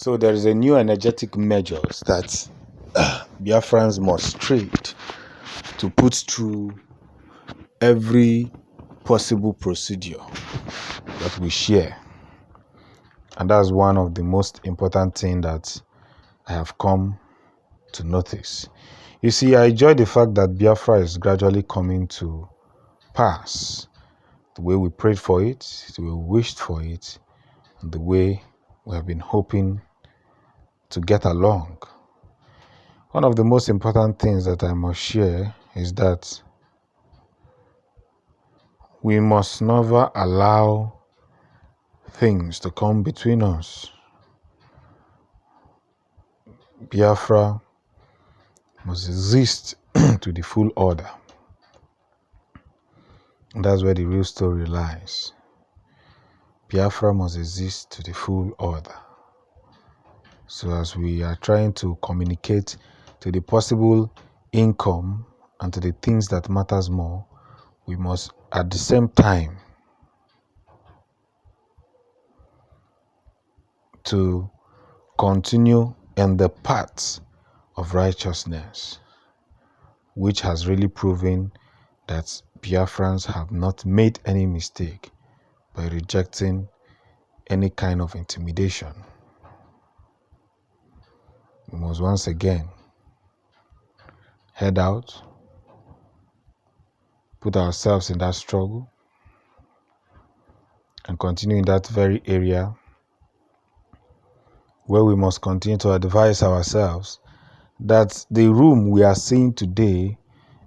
So there is a new energetic measures that Biafrans must trade to put through every possible procedure that we share. And that's one of the most important things that I have come to notice. You see, I enjoy the fact that Biafra is gradually coming to pass. The way we prayed for it, the way we wished for it, and the way we have been hoping to get along. One of the most important things that I must share is that we must never allow things to come between us. Biafra must exist to the full order. And that's where the real story lies. Biafra must exist to the full order. So as we are trying to communicate to the possible income and to the things that matters more, we must at the same time to continue in the path of righteousness, which has really proven that Biafrans have not made any mistake by rejecting any kind of intimidation. We must once again head out, put ourselves in that struggle, and continue in that very area where we must continue to advise ourselves that the room we are seeing today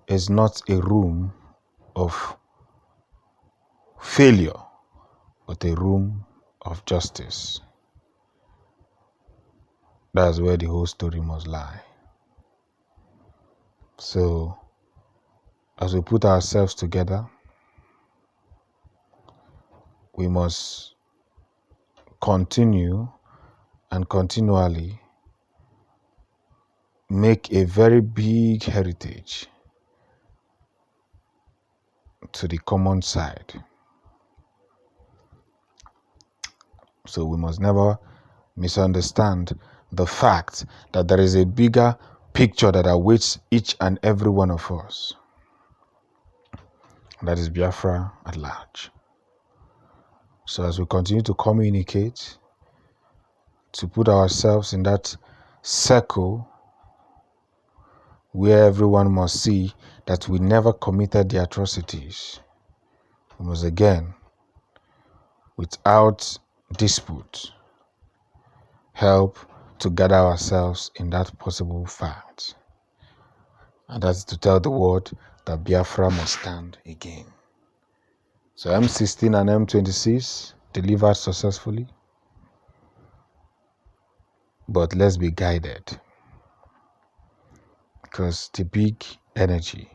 is not a room of failure, but a room of justice. That's where the whole story must lie. So, as we put ourselves together, we must continue and continually make a very big heritage to the common side. So we must never misunderstand the fact that there is a bigger picture that awaits each and every one of us. That is Biafra at large. So as we continue to communicate, to put ourselves in that circle where everyone must see that we never committed the atrocities, we must again, without dispute, help to gather ourselves in that possible fact. And that's to tell the world that Biafra must stand again. So M16 and M26 delivered successfully. But let's be guided, because the big energy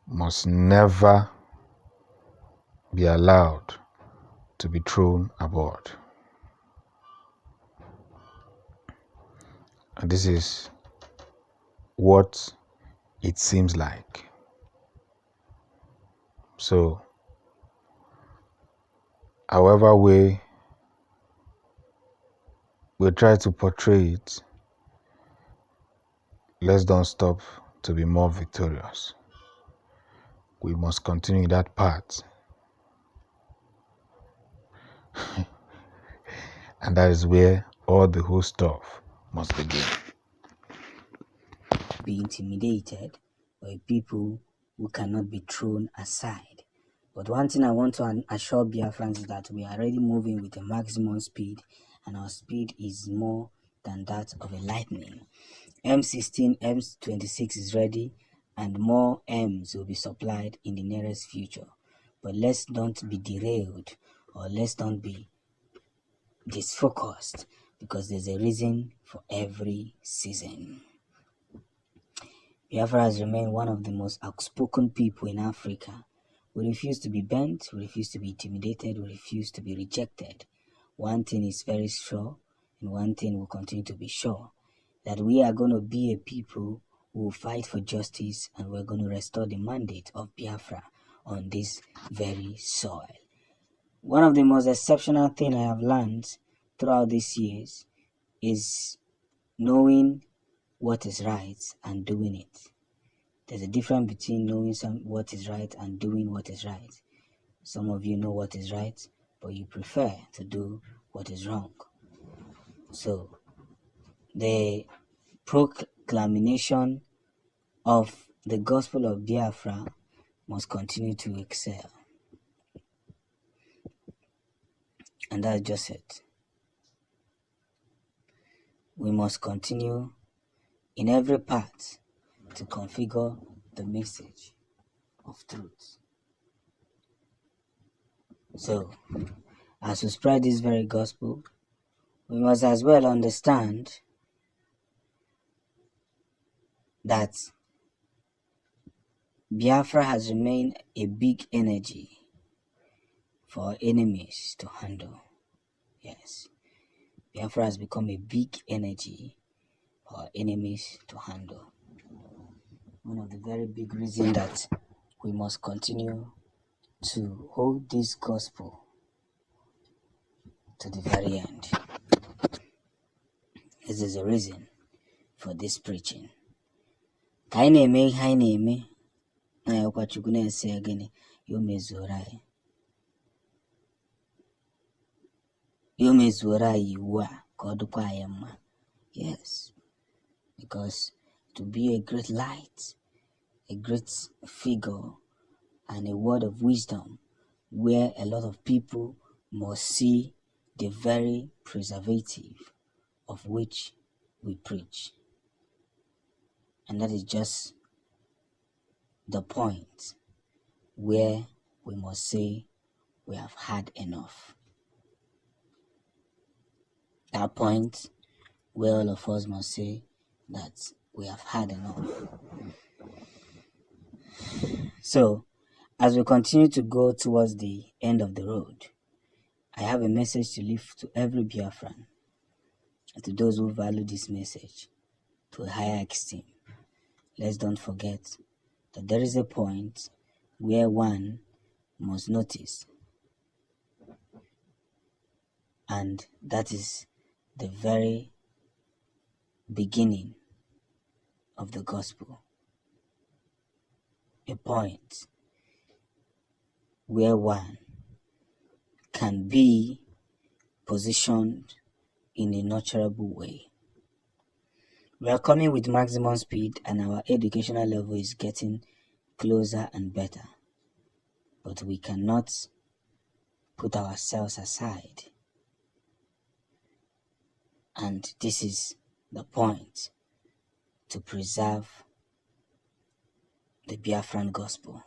must never be allowed to be thrown aboard. And this is what it seems like. So, however way we try to portray it, let's don't stop to be more victorious. We must continue that path. And that is where all the whole stuff must begin. Be intimidated by people who cannot be thrown aside. But one thing I want to assure Biafrans is that we are already moving with a maximum speed, and our speed is more than that of a lightning. M16, M26 is ready, and more M's will be supplied in the nearest future. But let's don't be derailed, or let's don't be disfocused, because there's a reason for every season. Biafra has remained one of the most outspoken people in Africa. We refuse to be bent, we refuse to be intimidated, we refuse to be rejected. One thing is very sure, and one thing will continue to be sure, that we are going to be a people who will fight for justice, and we're going to restore the mandate of Biafra on this very soil. One of the most exceptional things I have learned throughout these years is knowing what is right and doing it. There's a difference between knowing what is right and doing what is right. Some of you know what is right, but you prefer to do what is wrong. So the proclamation of the gospel of Biafra must continue to excel. And that's just it. We must continue in every part to configure the message of truth. So, as we spread this very gospel, we must as well understand that Biafra has remained a big energy for our enemies to handle. Yes, Biafra has become a big energy for our enemies to handle. One of the very big reasons that we must continue to hold this gospel to the very end. This is the reason for this preaching. Ka anyị na-eme ihe anyị na-eme na-ayọkwa Chukwu na-ese gịnị ya o mezuoro anyị. Ya o mezuoro anyị iwu a ka ọ dịkwa anyị mma. Yes, because to be a great light, a great figure, and a word of wisdom where a lot of people must see the very preservative of which we preach. And that is just the point where we must say we have had enough. That point where all of us must say that we have had enough. So, as we continue to go towards the end of the road, I have a message to leave to every Biafran, and to those who value this message to a higher esteem. Let's don't forget that there is a point where one must notice, and that is the very beginning of the gospel. A point where one can be positioned in a nurturable way. We are coming with maximum speed, and our educational level is getting closer and better. But we cannot put ourselves aside. And this is the point to preserve the Biafran gospel.